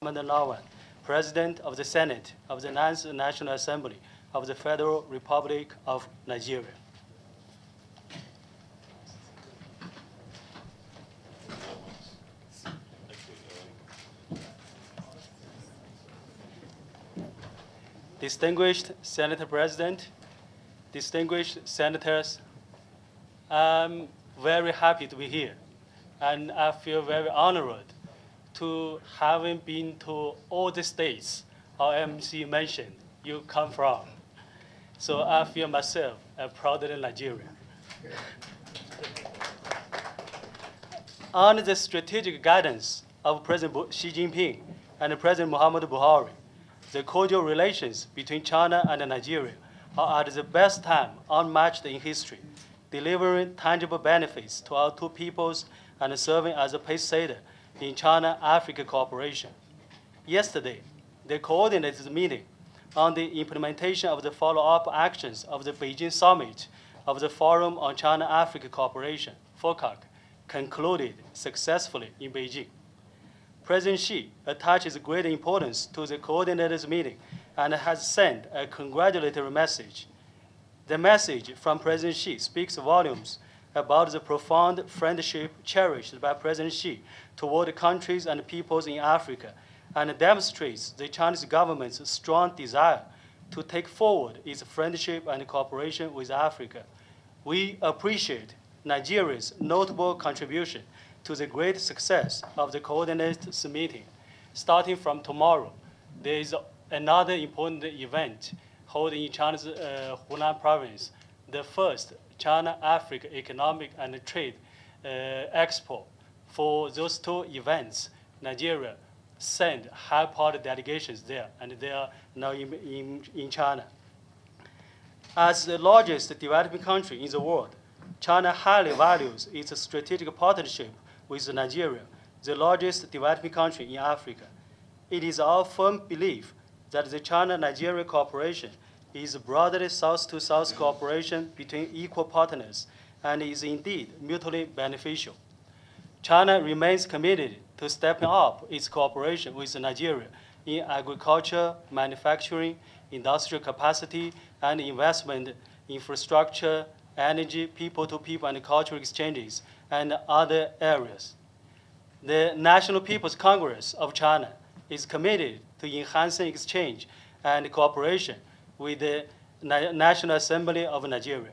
Ahmad Lawan, President of the Senate of the Ninth National Assembly of the Federal Republic of Nigeria. Distinguished Senator President, distinguished senators, I'm very happy to be here, and I feel very honored to having been to all the states our MC mentioned you come from. So I feel myself a proud Nigerian. Under the strategic guidance of President Xi Jinping and President Muhammad Buhari, the cordial relations between China and Nigeria are at the best time unmatched in history, delivering tangible benefits to our two peoples and serving as a pacesetter in China-Africa cooperation. Yesterday, they coordinated a meeting on the implementation of the follow-up actions of the Beijing summit of the Forum on China-Africa Cooperation, FOCAC, concluded successfully in Beijing. President Xi attaches great importance to the coordinated meeting and has sent a congratulatory message. The message from President Xi speaks volumes about the profound friendship cherished by President Xi toward countries and peoples in Africa and demonstrates the Chinese government's strong desire to take forward its friendship and cooperation with Africa. We appreciate Nigeria's notable contribution to the great success of the coordinated meeting. Starting from tomorrow, there is another important event held in China's Hunan province, the first China-Africa Economic and Trade Expo. For those two events, Nigeria sent high-powered delegations there, and they are now in China. As the largest developing country in the world, China highly values its strategic partnership with Nigeria, the largest developing country in Africa. It is our firm belief that the China-Nigeria cooperation is broadly South-to-South cooperation between equal partners and is indeed mutually beneficial. China remains committed to stepping up its cooperation with Nigeria in agriculture, manufacturing, industrial capacity, and investment, infrastructure, energy, people-to-people and cultural exchanges, and other areas. The National People's Congress of China is committed to enhancing exchange and cooperation with the National Assembly of Nigeria.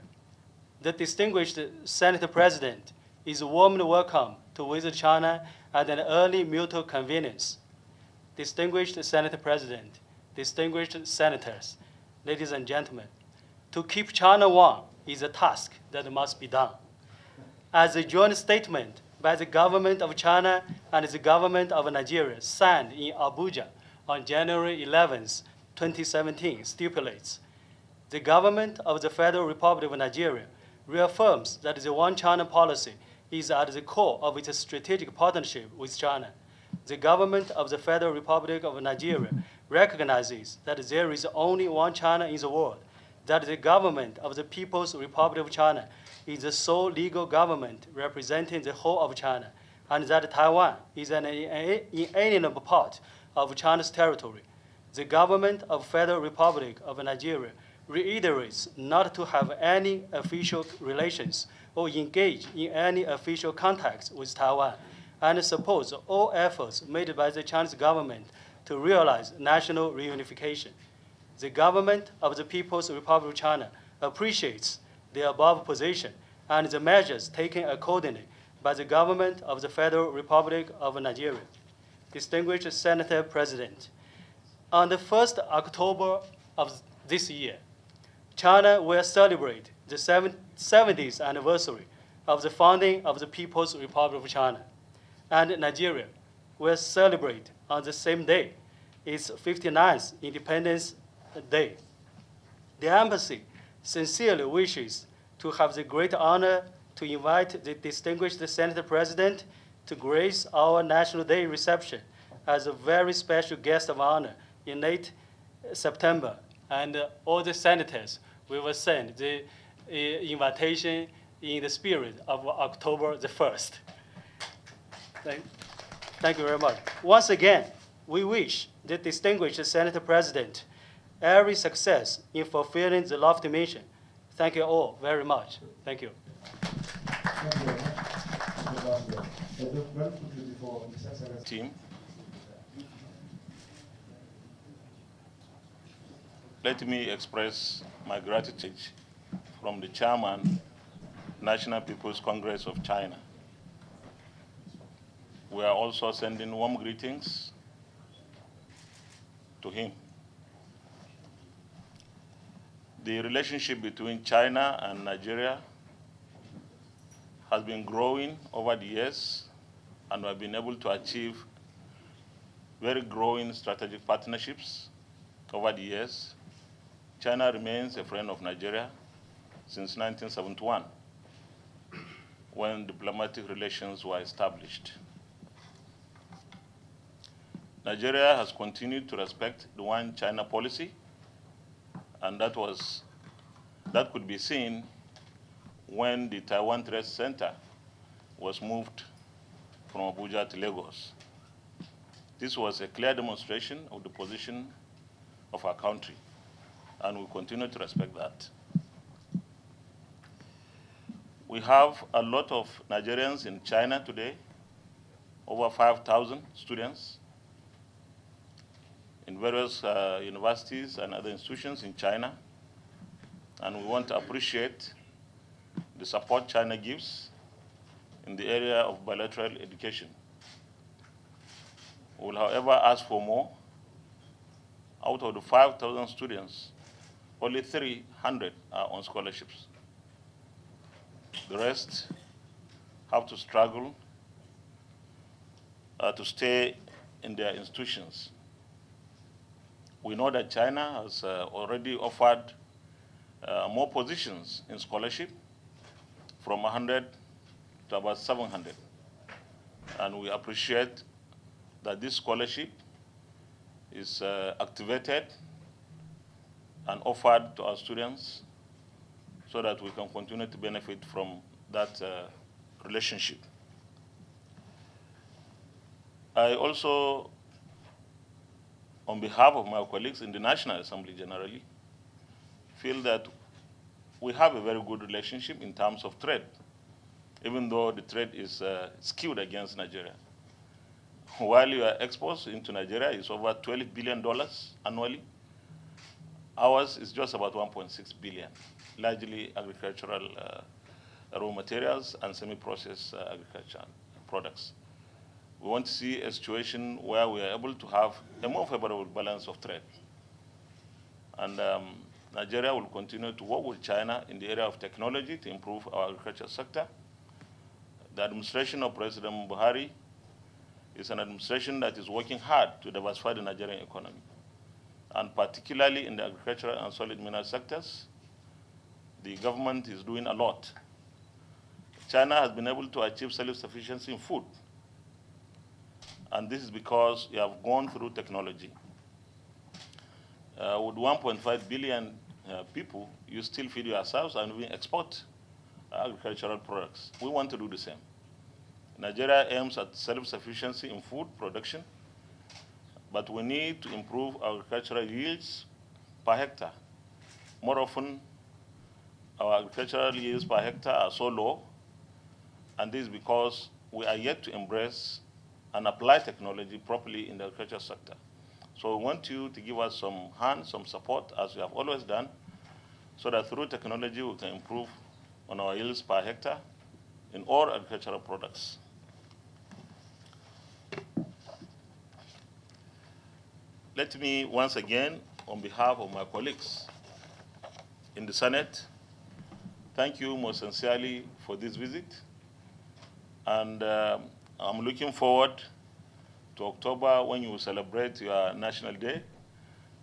The distinguished Senator President is warmly welcome to visit China at an early mutual convenience. Distinguished Senator President, distinguished senators, ladies and gentlemen, to keep China one is a task that must be done. As a joint statement by the government of China and the government of Nigeria signed in Abuja on January 11, 2017 stipulates, the government of the Federal Republic of Nigeria reaffirms that the One China policy is at the core of its strategic partnership with China. The government of the Federal Republic of Nigeria recognizes that there is only one China in the world, that the government of the People's Republic of China is the sole legal government representing the whole of China, and that Taiwan is an inalienable part of China's territory. The government of Federal Republic of Nigeria reiterates not to have any official relations or engage in any official contacts with Taiwan, and supports all efforts made by the Chinese government to realize national reunification. The government of the People's Republic of China appreciates the above position and the measures taken accordingly by the government of the Federal Republic of Nigeria. Distinguished Senator President, on the 1st October of this year, China will celebrate the 70th anniversary of the founding of the People's Republic of China, and Nigeria will celebrate on the same day its 59th Independence Day. The embassy sincerely wishes to have the great honor to invite the distinguished Senator President to grace our National Day reception as a very special guest of honor in late September. And all the senators, we will send the invitation in the spirit of October the 1st. Thank you very much. Once again, We wish the distinguished Senator President every success in fulfilling the lofty mission. Thank you all very much. Thank you. Thank you very much, Mr. Ambassador. Very quickly before His Excellency. Team. Let me express my gratitude from the Chairman, National People's Congress of China. We are also sending warm greetings to him. The relationship between China and Nigeria has been growing over the years, and we have been able to achieve very growing strategic partnerships over the years. China remains a friend of Nigeria since 1971, when diplomatic relations were established. Nigeria has continued to respect the One China policy, and that could be seen when the Taiwan Trade Center was moved from Abuja to Lagos. This was a clear demonstration of the position of our country, and we continue to respect that. We have a lot of Nigerians in China today, over 5,000 students in various universities and other institutions in China, and we want to appreciate the support China gives in the area of bilateral education. We will, however, ask for more. Out of the 5,000 students, only 300 are on scholarships. The rest have to struggle to stay in their institutions. We know that China has already offered more positions in scholarship, from 100 to about 700. And we appreciate that this scholarship is activated and offered to our students so that we can continue to benefit from that relationship. I also, on behalf of my colleagues in the National Assembly generally, feel that we have a very good relationship in terms of trade, even though the trade is skewed against Nigeria. While your exports into Nigeria is over $12 billion annually, ours is just about 1.6 billion, largely agricultural raw materials and semi-processed agricultural products. We want to see a situation where we are able to have a more favorable balance of trade. And Nigeria will continue to work with China in the area of technology to improve our agriculture sector. The administration of President Buhari is an administration that is working hard to diversify the Nigerian economy, and particularly in the agricultural and solid mineral sectors. The government is doing a lot. China has been able to achieve self-sufficiency in food, and this is because we have gone through technology. With 1.5 billion people, you still feed yourselves and we export agricultural products. We want to do the same. Nigeria aims at self-sufficiency in food production, but we need to improve agricultural yields per hectare. More often, our agricultural yields per hectare are so low, and this is because we are yet to embrace and apply technology properly in the agriculture sector. So we want you to give us some hand, some support, as you have always done, so that through technology we can improve on our yields per hectare in all agricultural products. Let me once again, on behalf of my colleagues in the Senate, thank you most sincerely for this visit. And I'm looking forward to October when you will celebrate your National Day.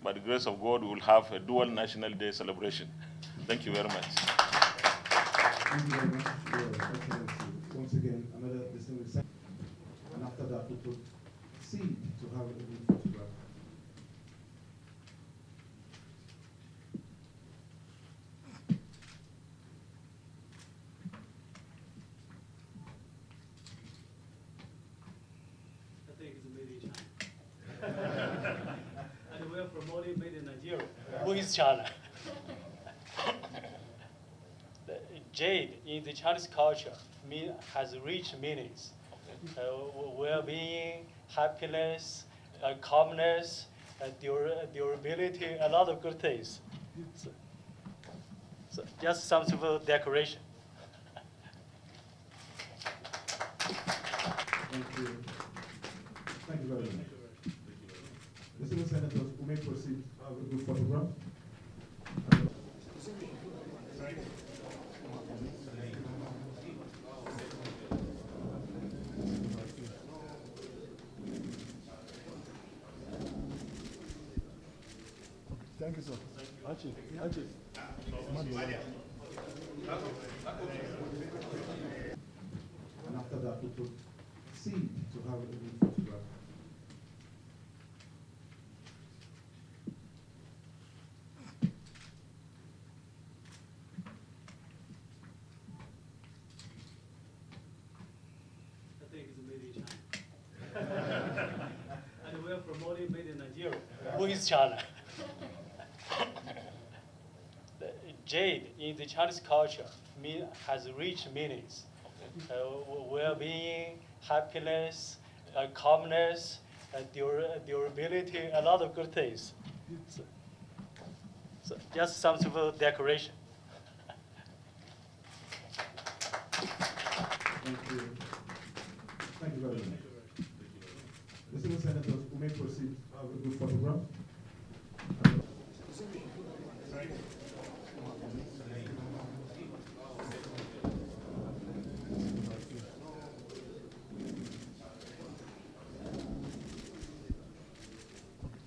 By the grace of God, we will have a dual National Day celebration. Thank you very much. Thank you very much, Your Excellency. Once again, another distinguished senator. And after that, we proceed to have a group photograph. I think it's a meeting time. promoting made in Nigeria. Who is China? The jade in the Chinese culture has rich meanings. Well-being, happiness, calmness, durability, a lot of good things. So just some simple decoration. Thank you. Thank you very much. Distinguished senators, who may proceed with a group photograph. Thank you, sir. Archie. And after that, we proceed to have a group photograph. I think it's made in China. And we are promoting made in Nigeria. Who is China? The jade in the Chinese culture has rich meanings. Well-being, happiness, calmness, durability, a lot of good things. So just some simple decoration. Thank you. Thank you very much. Distinguished senators, who may proceed with a group photograph.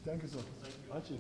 Thank you, sir. Archie.